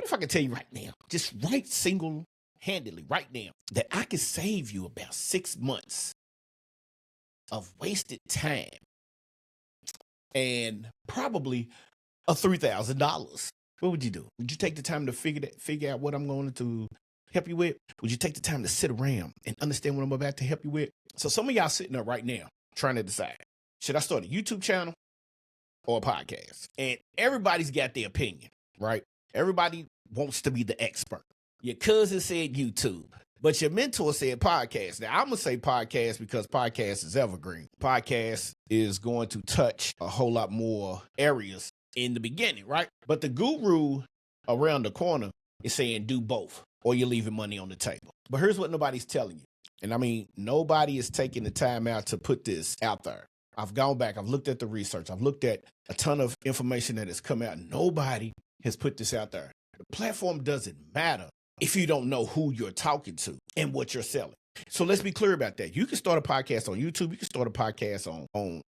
if I can tell you right now, just right single-handedly right now, that I could save you about 6 months of wasted time and probably $3,000. What would you do? Would you take the time to figure out what I'm going to help you with? Would you take the time to sit around and understand what I'm about to help you with? So some of y'all sitting up right now trying to decide, should I start a YouTube channel or a podcast? And everybody's got their opinion, right? Everybody wants to be the expert. Your cousin said YouTube, but your mentor said podcast. Now, I'm going to say podcast because podcast is evergreen. Podcast is going to touch a whole lot more areas in the beginning, right? But the guru around the corner is saying do both or you're leaving money on the table. But here's what nobody's telling you. And I mean, nobody is taking the time out to put this out there. I've gone back. I've looked at the research. I've looked at a ton of information that has come out. Nobody has put this out there. The platform doesn't matter if you don't know who you're talking to and what you're selling. So let's be clear about that. You can start a podcast on YouTube. You can start a podcast on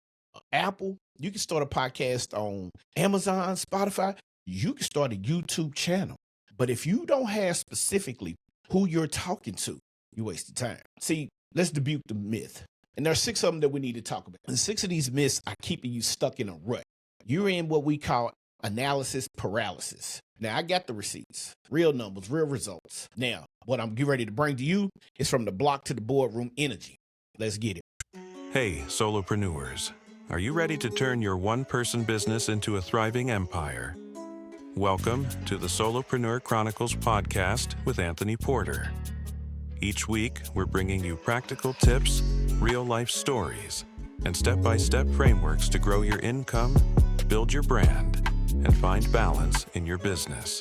Apple. You can start a podcast on Amazon, Spotify. You can start a YouTube channel. But if you don't have specifically who you're talking to, you wasted time. See, let's debunk the myth. And there are 6 of them that we need to talk about. And 6 of these myths are keeping you stuck in a rut. You're in what we call analysis paralysis. Now, I got the receipts, real numbers, real results. Now, what I'm getting ready to bring to you is from the block to the boardroom energy. Let's get it. Hey, solopreneurs. Are you ready to turn your one-person business into a thriving empire? Welcome to the Solopreneur Chronicles podcast with Anthony Porter. Each week, we're bringing you practical tips, real-life stories, and step-by-step frameworks to grow your income, build your brand, and find balance in your business.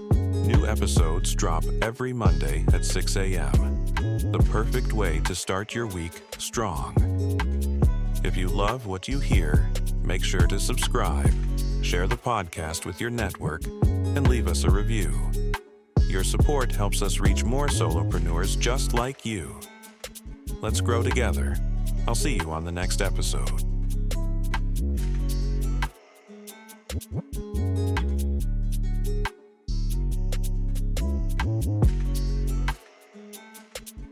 New episodes drop every Monday at 6 a.m. The perfect way to start your week strong. If you love what you hear, make sure to subscribe, share the podcast with your network, and leave us a review. Your support helps us reach more solopreneurs just like you. Let's grow together. I'll see you on the next episode.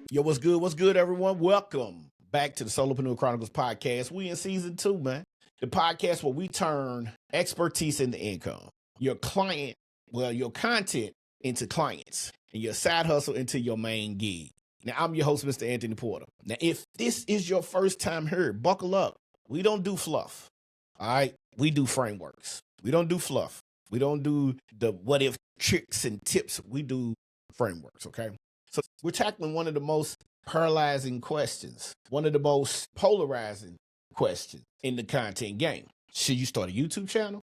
Yo, what's good? What's good, everyone? Welcome back to the Solopreneur Chronicles podcast. We in season 2, man. The podcast where we turn expertise into income. Your content into clients, and your side hustle into your main gig. Now, I'm your host, Mr. Anthony Porter. Now, if this is your first time here, buckle up. We don't do fluff, all right? We do frameworks. We don't do fluff. We don't do the what-if tricks and tips. We do frameworks, okay? So we're tackling one of the most paralyzing questions, one of the most polarizing questions in the content game. Should you start a YouTube channel?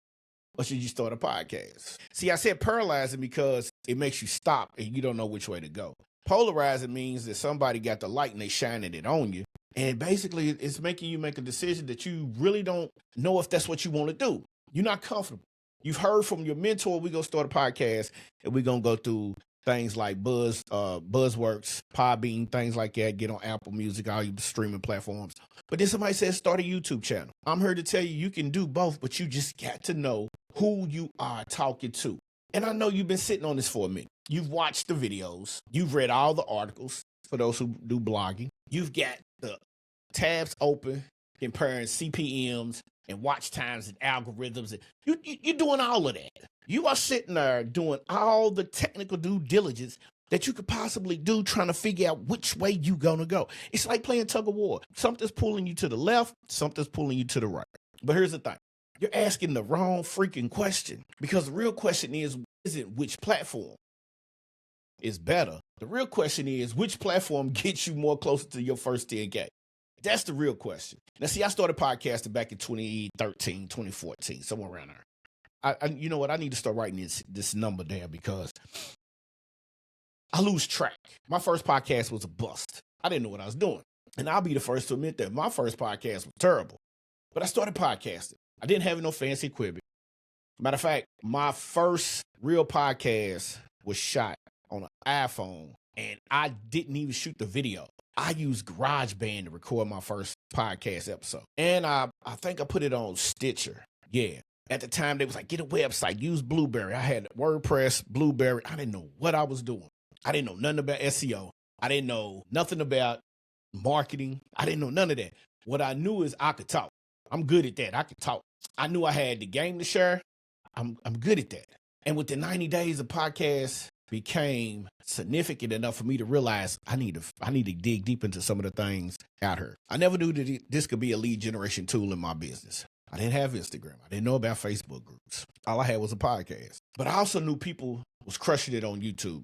Or should you start a podcast? See, I said paralyzing because it makes you stop and you don't know which way to go. Polarizing means that somebody got the light and they shining it on you. And basically, it's making you make a decision that you really don't know if that's what you want to do. You're not comfortable. You've heard from your mentor, we're going to start a podcast and we're going to go through things like Buzzworks, Podbean, things like that. Get on Apple Music, all your streaming platforms. But then somebody says start a YouTube channel. I'm here to tell you, you can do both, but you just got to know who you are talking to. And I know you've been sitting on this for a minute. You've watched the videos. You've read all the articles for those who do blogging. You've got the tabs open, comparing CPMs and watch times and algorithms. And you're doing all of that. You are sitting there doing all the technical due diligence that you could possibly do, trying to figure out which way you're going to go. It's like playing tug of war. Something's pulling you to the left, something's pulling you to the right. But here's the thing. You're asking the wrong freaking question, because the real question isn't which platform is better. The real question is which platform gets you more closer to your first 10K. That's the real question. Now, see, I started podcasting back in 2013, 2014, somewhere around there. You know what? I need to start writing this number down because I lose track. My first podcast was a bust. I didn't know what I was doing. And I'll be the first to admit that my first podcast was terrible. But I started podcasting. I didn't have no fancy equipment. Matter of fact, my first real podcast was shot on an iPhone, and I didn't even shoot the video. I used GarageBand to record my first podcast episode. And I think I put it on Stitcher. Yeah. At the time, they was like, get a website, use Blueberry. I had WordPress, Blueberry. I didn't know what I was doing. I didn't know nothing about SEO. I didn't know nothing about marketing. I didn't know none of that. What I knew is I could talk. I'm good at that. I could talk. I knew I had the game to share. I'm good at that. And within 90 days, the podcast became significant enough for me to realize I need to dig deep into some of the things out here. I never knew that this could be a lead generation tool in my business. I didn't have Instagram. I didn't know about Facebook groups. All I had was a podcast. But I also knew people was crushing it on YouTube.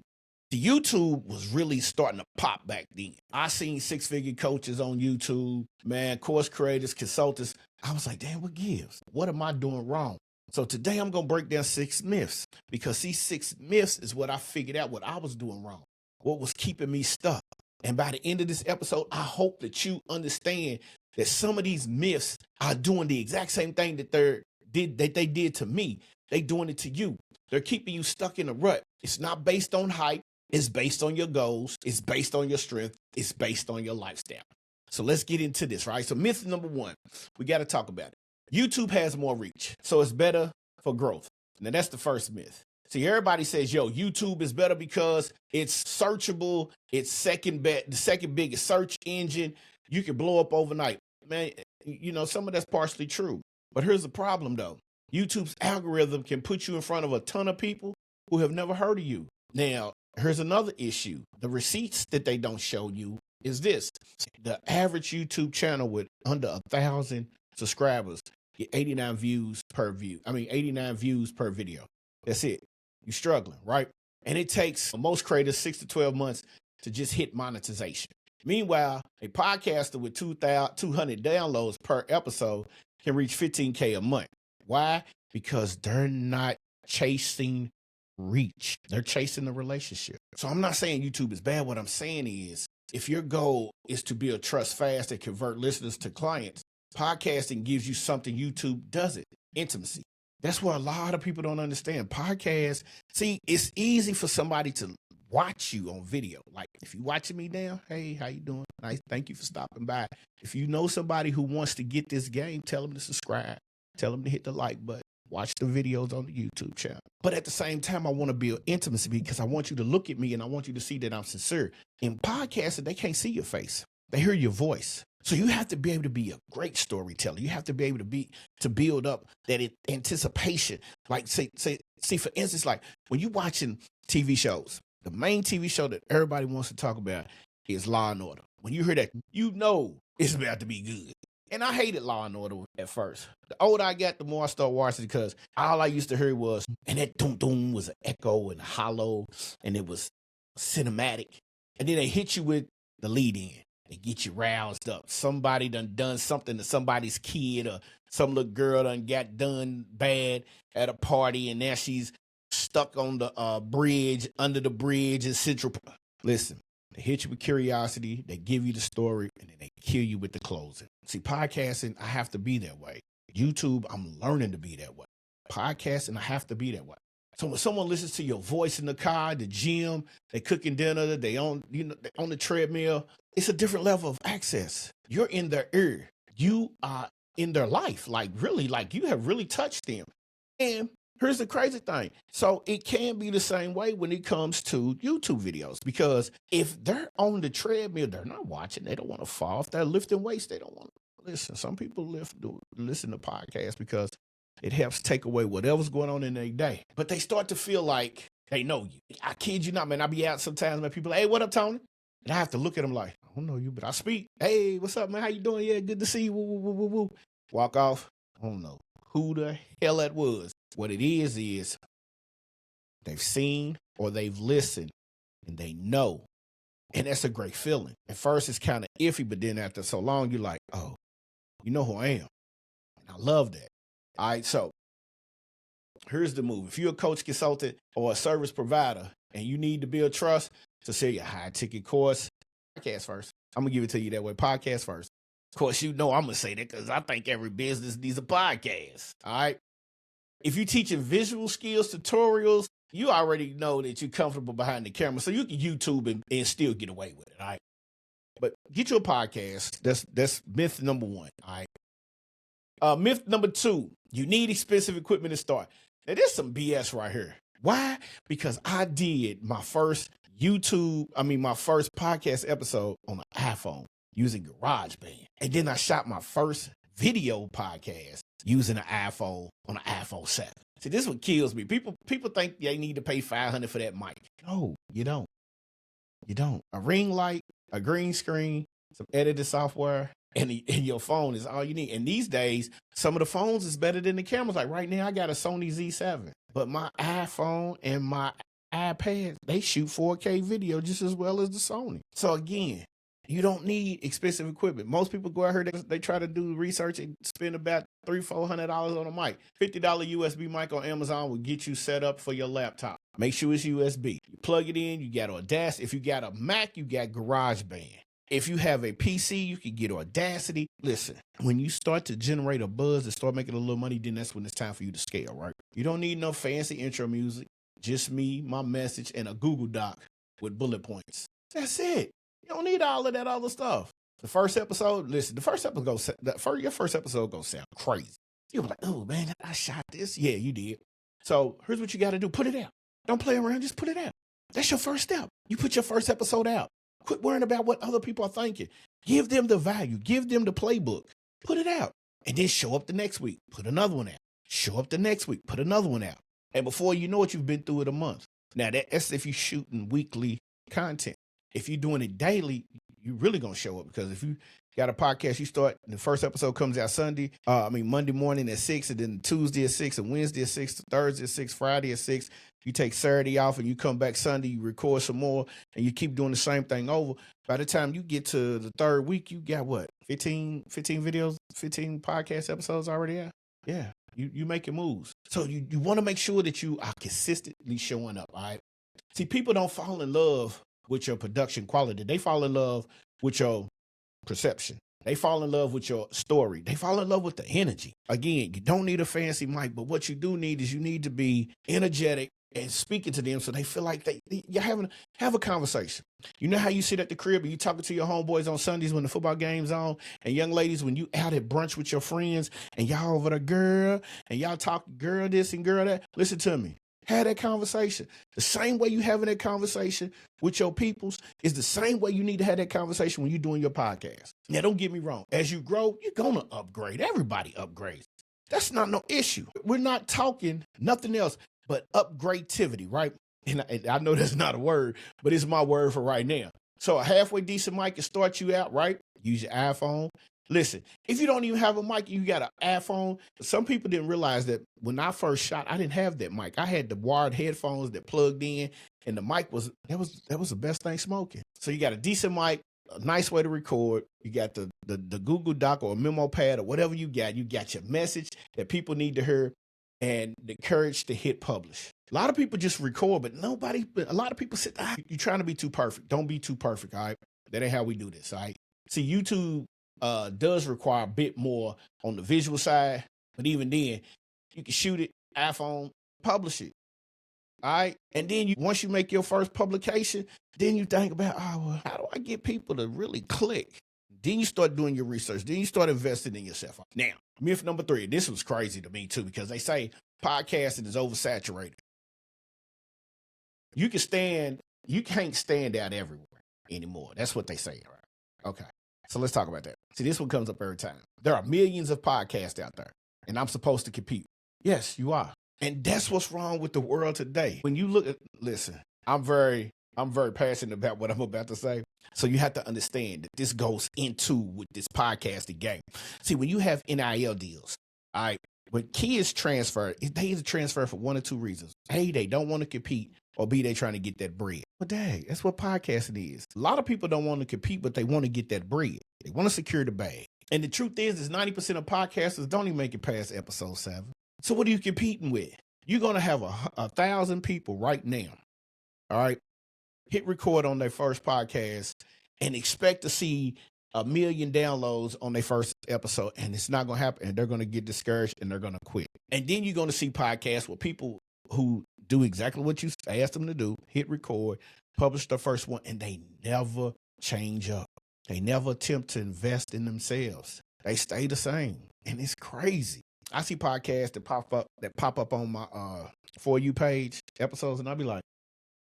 The YouTube was really starting to pop back then. I seen six-figure coaches on YouTube, man, course creators, consultants. I was like, damn, what gives? What am I doing wrong? So today I'm going to break down 6 myths, because these 6 myths is what I figured out what I was doing wrong, what was keeping me stuck. And by the end of this episode, I hope that you understand that some of these myths are doing the exact same thing that they did to me. They doing it to you. They're keeping you stuck in a rut. It's not based on hype. It's based on your goals. It's based on your strength. It's based on your lifestyle. So let's get into this, right? So myth number 1, we got to talk about it. YouTube has more reach, so it's better for growth. Now, that's the first myth. See, everybody says, yo, YouTube is better because it's searchable. It's the second biggest search engine. You can blow up overnight. Man, you know, some of that's partially true. But here's the problem, though. YouTube's algorithm can put you in front of a ton of people who have never heard of you. Now, here's another issue. The receipts that they don't show you is this. The average YouTube channel with under 1,000 subscribers get 89 views per video. That's it. You're struggling, right? And it takes most creators 6 to 12 months to just hit monetization. Meanwhile, a podcaster with 200 downloads per episode can reach 15K a month. Why? Because they're not chasing reach. They're chasing the relationship. So I'm not saying YouTube is bad. What I'm saying is, if your goal is to build trust fast and convert listeners to clients, podcasting gives you something YouTube doesn't: intimacy. That's what a lot of people don't understand. Podcasts, see, it's easy for somebody to watch you on video. Like, if you're watching me now, hey, how you doing? Nice, thank you for stopping by. If you know somebody who wants to get this game, tell them to subscribe. Tell them to hit the like button. Watch the videos on the YouTube channel. But at the same time, I want to build intimacy because I want you to look at me and I want you to see that I'm sincere. In podcasting, they can't see your face. They hear your voice. So you have to be able to be a great storyteller. You have to be able to build up that anticipation. Like, see, for instance, like when you're watching TV shows, the main TV show that everybody wants to talk about is Law and Order. When you hear that, you know it's about to be good. And I hated Law and Order at first. The older I got, the more I started watching it, because all I used to hear was, and that doom was an echo and hollow, and it was cinematic. And then they hit you with the lead in. They get you roused up. Somebody done something to somebody's kid, or some little girl got done bad at a party, and now she's stuck on the bridge, under the bridge in Central. Listen, they hit you with curiosity, they give you the story, and then they kill you with the closing. See, podcasting, I have to be that way. YouTube, I'm learning to be that way. Podcasting, I have to be that way. So when someone listens to your voice in the car, the gym, they cooking dinner, they on the treadmill, it's a different level of access. You're in their ear. You are in their life. Like, really, like you have really touched them. And here's the crazy thing. So it can be the same way when it comes to YouTube videos, because if they're on the treadmill, they're not watching. They don't want to fall. If they're lifting weights, they don't want to listen. Some people listen to podcasts because it helps take away whatever's going on in their day. But they start to feel like they know you. I kid you not, man. I be out sometimes, man. People like, hey, what up, Tony? And I have to look at them like, I don't know you, but I speak. Hey, what's up, man? How you doing? Yeah, good to see you. Woo, woo, woo, woo, woo. Walk off. I don't know who the hell that was. What it is they've seen or they've listened and they know. And that's a great feeling. At first, it's kind of iffy, but then after so long, you're like, oh, you know who I am. And I love that. All right, so here's the move. If you're a coach, consultant, or a service provider, and you need to build trust to sell your high-ticket course, podcast first. I'm going to give it to you that way. Podcast first. Of course, you know I'm going to say that because I think every business needs a podcast. All right? If you're teaching visual skills, tutorials, you already know that you're comfortable behind the camera, so you can YouTube and still get away with it. All right? But get you a podcast. That's myth number 1. All right? Myth number 2, you need expensive equipment to start. Now, there's some BS right here. Why? Because I did my first my first podcast episode on an iPhone using GarageBand. And then I shot my first video podcast using an iPhone on an iPhone 7. See, this is what kills me. People think they need to pay $500 for that mic. No, you don't. You don't. A ring light, a green screen, some editing software, and your phone is all you need. And these days, some of the phones is better than the cameras. Like right now, I got a Sony Z7, but my iPhone and my iPad, they shoot 4K video just as well as the Sony. So again, you don't need expensive equipment. Most people go out here, they try to do research and spend about $300-400 on a mic. $50 USB mic on Amazon will get you set up for your laptop. Make sure it's USB. You plug it in, you got Audacity. If you got a Mac, you got GarageBand. If you have a PC, you can get Audacity. Listen, when you start to generate a buzz and start making a little money, then that's when it's time for you to scale, right? You don't need no fancy intro music. Just me, my message, and a Google Doc with bullet points. That's it. You don't need all of that other stuff. The first episode, listen, your first episode gonna sound crazy. You'll be like, oh man, I shot this. Yeah, you did. So here's what you got to do. Put it out. Don't play around. Just put it out. That's your first step. You put your first episode out. Quit worrying about what other people are thinking. Give them the value. Give them the playbook. Put it out. And then show up the next week. Put another one out. Show up the next week. Put another one out. And before you know it, you've been through it a month. Now, that's if you're shooting weekly content. If you're doing it daily, you're really going to show up, because if you got a podcast, you start, the first episode comes out Monday morning at 6, and then Tuesday at 6, and Wednesday at 6, Thursday at 6, Friday at 6. You take Saturday off and you come back Sunday, you record some more, and you keep doing the same thing over. By the time you get to the third week, you got what? 15 videos, 15 podcast episodes already out? Yeah. You making moves. So you want to make sure that you are consistently showing up, all right? See, people don't fall in love with your production quality. They fall in love with your perception. They fall in love with your story. They fall in love with the energy. Again, you don't need a fancy mic, but what you do need is you need to be energetic and speaking to them so they feel like you're have a conversation. You know how you sit at the crib and you talking to your homeboys on Sundays when the football game's on, and young ladies, when you out at brunch with your friends and y'all over the girl and y'all talk girl this and girl that. Listen to me. Have that conversation. The same way you having that conversation with your peoples is the same way you need to have that conversation when you're doing your podcast. Now, don't get me wrong. As you grow, you're going to upgrade. Everybody upgrades. That's not no issue. We're not talking nothing else but upgradetivity, right? And I know that's not a word, but it's my word for right now. So a halfway decent mic can start you out, right? Use your iPhone. Listen, if you don't even have a mic, you got an iPhone. Some people didn't realize that when I first shot, I didn't have that mic. I had the wired headphones that plugged in, and the mic was the best thing smoking. So you got a decent mic, a nice way to record. You got the Google Doc or a memo pad or whatever you got. You got your message that people need to hear, and the courage to hit publish. A lot of people just record, but a lot of people say, you're trying to be too perfect. Don't be too perfect, all right? That ain't how we do this, all right? See, YouTube does require a bit more on the visual side, but even then, you can shoot it, iPhone, publish it, all right? And then once you make your first publication, then you think about, how do I get people to really click? Then you start doing your research. Then you start investing in yourself. Now, myth number 3, this was crazy to me too, because they say podcasting is oversaturated. You can't stand out everywhere anymore. That's what they say. Right? Okay. So let's talk about that. See, this one comes up every time. There are millions of podcasts out there, and I'm supposed to compete. Yes, you are. And that's what's wrong with the world today. When you listen, I'm very passionate about what I'm about to say. So you have to understand that this goes into with this podcasting game. See, when you have NIL deals, all right, when kids transfer, they either transfer for one or two reasons. A, they don't want to compete, or B, they trying to get that bread. But dang, that's what podcasting is. A lot of people don't want to compete, but they want to get that bread. They want to secure the bag. And the truth is 90% of podcasters don't even make it past episode 7. So what are you competing with? You're going to have 1,000 people right now, all right, hit record on their first podcast and expect to see 1 million downloads on their first episode, and it's not going to happen, and they're going to get discouraged, and they're going to quit. And then you're going to see podcasts with people who do exactly what you asked them to do, hit record, publish the first one, and they never change up. They never attempt to invest in themselves. They stay the same. And it's crazy. I see podcasts that pop up on my For You page episodes, and I'll be like,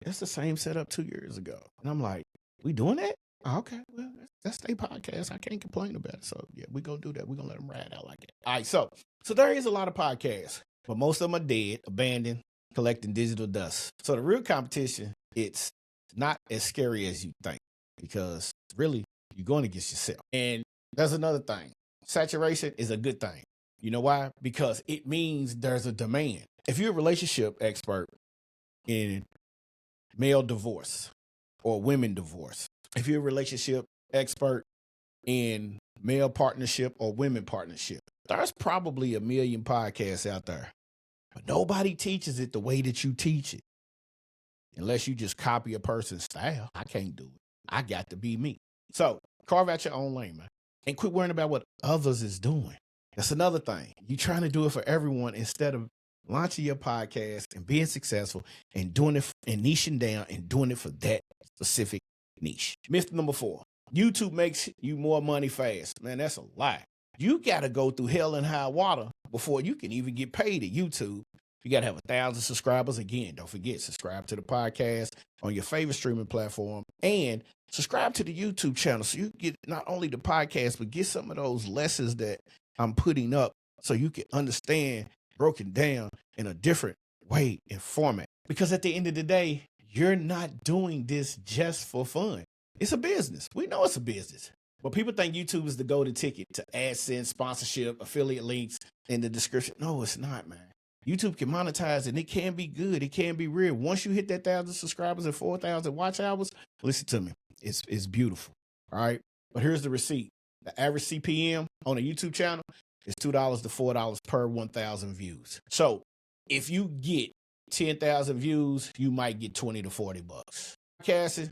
it's the same setup 2 years ago. And I'm like, we doing that? Oh, okay, well, that's their podcast. I can't complain about it. So yeah, we gonna do that. We're gonna let them ride out like that. All right, so there is a lot of podcasts, but most of them are dead, abandoned, collecting digital dust. So the real competition, it's not as scary as you think, because really you're going against yourself. And that's another thing. Saturation is a good thing. You know why? Because it means there's a demand. If you're a relationship expert in male divorce or women divorce, if you're a relationship expert in male partnership or women partnership, there's probably 1 million podcasts out there, but nobody teaches it the way that you teach it. Unless you just copy a person's style. I can't do it. I got to be me. So carve out your own lane, man, and quit worrying about what others is doing. That's another thing. You're trying to do it for everyone instead of launching your podcast and being successful and doing it and niching down and doing it for that specific niche. Myth number 4, YouTube makes you more money fast. Man, that's a lie. You got to go through hell and high water before you can even get paid at YouTube. You got to have 1,000 subscribers. Again, don't forget, subscribe to the podcast on your favorite streaming platform and subscribe to the YouTube channel so you get not only the podcast, but get some of those lessons that I'm putting up so you can understand broken down in a different way and format. Because at the end of the day, you're not doing this just for fun. It's a business. We know it's a business. But people think YouTube is the golden ticket to AdSense, sponsorship, affiliate links in the description. No, it's not, man. YouTube can monetize and it can be good. It can be real. Once you hit that 1,000 subscribers and 4,000 watch hours, listen to me. It's beautiful. All right. But here's the receipt. The average CPM on a YouTube channel is $2 to $4 per 1,000 views. So if you get 10,000 views, you might get 20 to 40 bucks. Podcasting,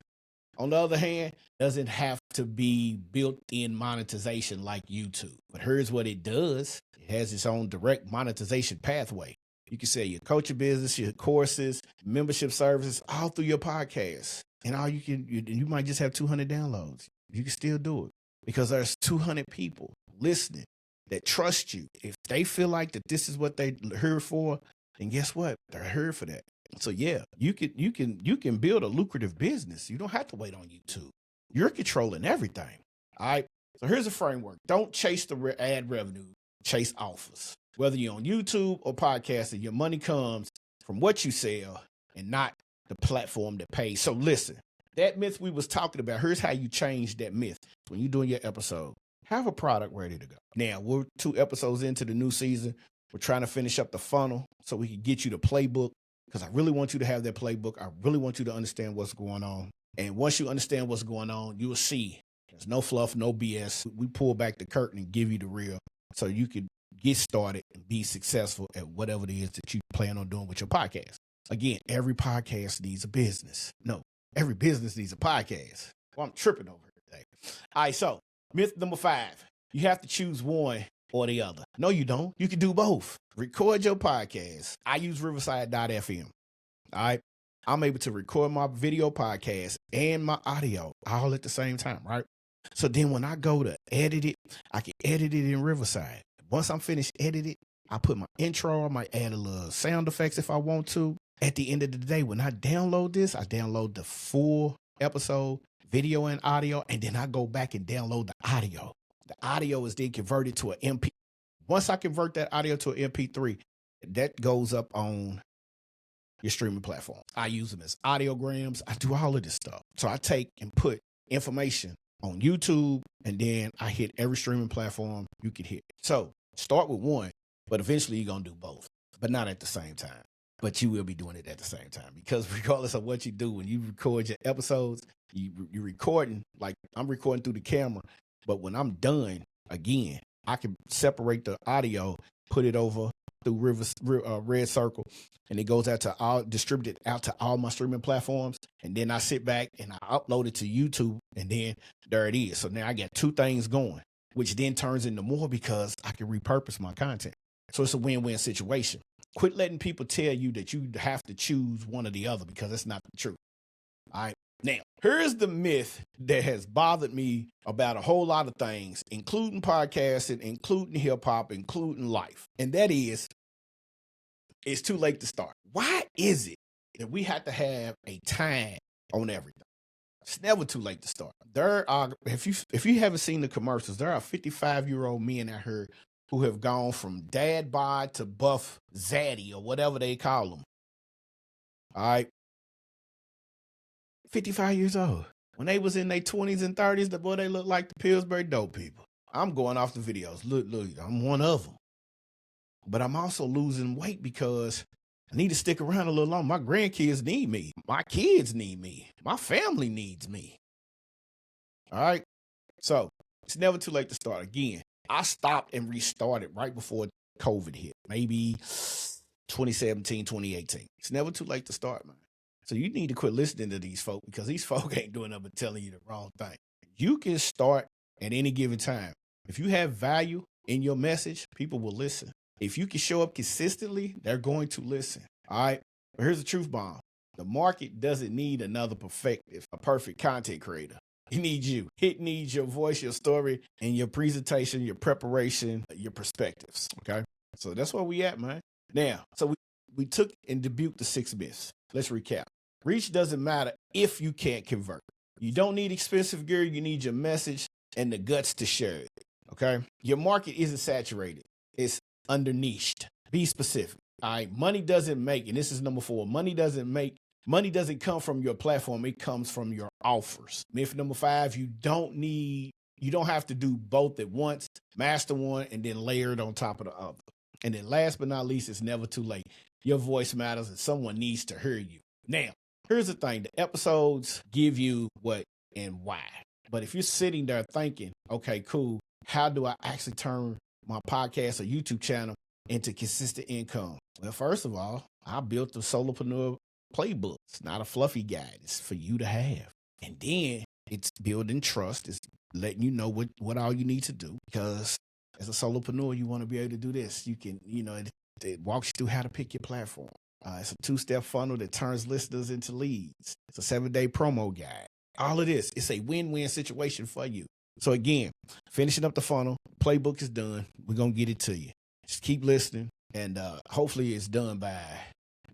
on the other hand, doesn't have to be built-in monetization like YouTube. But here's what it does. It has its own direct monetization pathway. You can sell your coaching business, your courses, membership services, all through your podcast. And all you might just have 200 downloads. You can still do it because there's 200 people listening that trust you. If they feel like that this is what they're here for, then guess what? They're here for that. So yeah, you can build a lucrative business. You don't have to wait on YouTube. You're controlling everything. All right. So here's a framework. Don't chase the ad revenue. Chase offers. Whether you're on YouTube or podcasting, your money comes from what you sell and not the platform that pays. So listen, that myth we was talking about, here's how you change that myth. When you're doing your episode, have a product ready to go. Now, we're 2 episodes into the new season. We're trying to finish up the funnel so we can get you the playbook, because I really want you to have that playbook. I really want you to understand what's going on. And once you understand what's going on, you will see there's no fluff, no BS. We pull back the curtain and give you the real so you can get started and be successful at whatever it is that you plan on doing with your podcast. Again, every podcast needs a business. No, every business needs a podcast. Well, I'm tripping over it today. All right, so myth number 5, you have to choose one or the other. No, you don't. You can do both. Record your podcast. I use Riverside.fm. All right. I'm able to record my video podcast and my audio all at the same time, right? So then when I go to edit it, I can edit it in Riverside. Once I'm finished editing, I put my intro. I might add a little sound effects if I want to. At the end of the day, when I download this, I download the full episode, video and audio, and then I go back and download the audio. The audio is then converted to an MP. Once I convert that audio to an MP3, that goes up on your streaming platform. I use them as audiograms. I do all of this stuff. So I take and put information on YouTube, and then I hit every streaming platform you can hit. So start with one, but eventually you're going to do both, but not at the same time. But you will be doing it at the same time, because regardless of what you do, when you record your episodes, you're recording, like I'm recording through the camera, but when I'm done, again, I can separate the audio, put it over through Red Circle, and it goes out to all, distributed out to all my streaming platforms. And then I sit back and I upload it to YouTube, and then there it is. So now I got 2 things going, which then turns into more because I can repurpose my content. So it's a win-win situation. Quit letting people tell you that you have to choose one or the other, because that's not the truth. All right. Now, here's the myth that has bothered me about a whole lot of things, including podcasting, including hip hop, including life. And that is, it's too late to start. Why is it that we have to have a time on everything? It's never too late to start. There are, if you haven't seen the commercials, there are 55-year-old men out here who have gone from dad bod to buff zaddy or whatever they call them. All right. 55 years old. When they was in their 20s and 30s, the boy, they look like the Pillsbury dope people. I'm going off the videos. Look, I'm one of them. But I'm also losing weight because I need to stick around a little longer. My grandkids need me. My kids need me. My family needs me. All right. So it's never too late to start. Again, I stopped and restarted right before COVID hit. Maybe 2017, 2018. It's never too late to start, man. So you need to quit listening to these folk because these folk ain't doing nothing but telling you the wrong thing. You can start at any given time. If you have value in your message, people will listen. If you can show up consistently, they're going to listen. All right. But here's the truth bomb. The market doesn't need another perfect content creator. It needs you. It needs your voice, your story, and your presentation, your preparation, your perspectives. Okay. So that's where we at, man. Now, so we took and debuked the 6 myths. Let's recap. Reach doesn't matter if you can't convert. You don't need expensive gear. You need your message and the guts to share it. Okay. Your market isn't saturated. It's under-niched. Be specific. All right. Money doesn't make, and this is number 4. Money doesn't come from your platform. It comes from your offers. Myth number 5, you don't have to do both at once. Master one and then layer it on top of the other. And then last but not least, it's never too late. Your voice matters and someone needs to hear you. Now, here's the thing. The episodes give you what and why. But if you're sitting there thinking, okay, cool, how do I actually turn my podcast or YouTube channel into consistent income? Well, first of all, I built the Solopreneur playbook. It's not a fluffy guide. It's for you to have. And then it's building trust. It's letting you know what all you need to do. Because as a solopreneur, you want to be able to do this. You can, it walks you through how to pick your platform. It's a 2-step funnel that turns listeners into leads. It's a 7-day promo guide. All of this, it's a win-win situation for you. So again, finishing up the funnel, playbook is done. We're going to get it to you. Just keep listening, and hopefully it's done by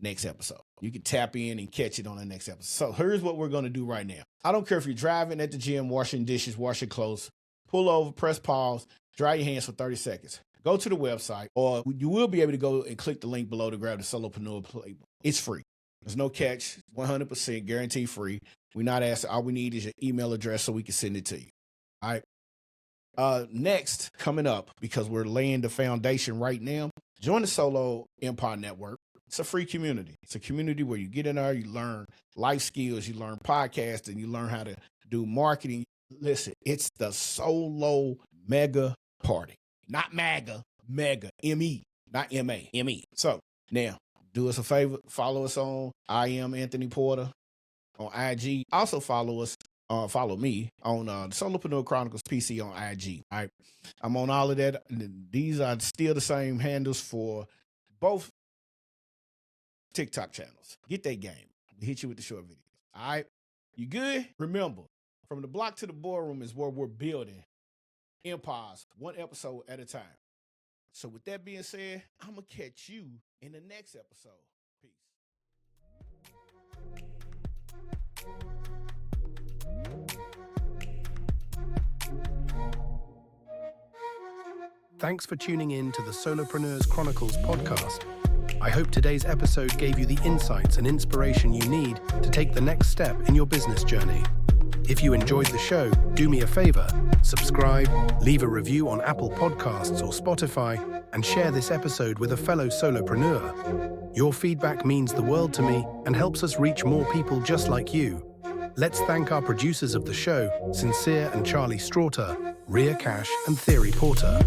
next episode. You can tap in and catch it on the next episode. So here's what we're going to do right now. I don't care if you're driving, at the gym, washing dishes, washing clothes, pull over, press pause, dry your hands for 30 seconds. Go to the website, or you will be able to go and click the link below to grab the Solopreneur playbook. It's free. There's no catch. 100% guaranteed free. We're not asking. All we need is your email address so we can send it to you. All right. Next, coming up, because we're laying the foundation right now, join the Solo Empire Network. It's a free community. It's a community where you get in there, you learn life skills, you learn podcasting, you learn how to do marketing. Listen, it's the Solo Mega Party. Not MAGA, Mega, M-E, not M-A, M-E. So now, do us a favor, follow us on I Am Anthony Porter on IG. Also follow me on the Solopreneur Chronicles PC on IG. All right. I'm on all of that. These are still the same handles for both TikTok channels. Get that game. We hit you with the short videos. All right. You good? Remember, from the block to the boardroom is where we're building empires, one episode at a time. So with that being said, I'm going to catch you in the next episode. Peace. Thanks for tuning in to the Solopreneurs Chronicles podcast. I hope today's episode gave you the insights and inspiration you need to take the next step in your business journey. If you enjoyed the show, do me a favor, subscribe, leave a review on Apple Podcasts or Spotify, and share this episode with a fellow solopreneur. Your feedback means the world to me and helps us reach more people just like you. Let's thank our producers of the show, Sincere and Charlie Straughter, Rhea Cash and Theory Porter.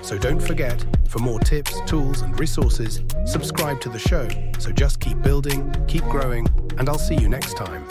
So don't forget, for more tips, tools, and resources, subscribe to the show. So just keep building, keep growing, and I'll see you next time.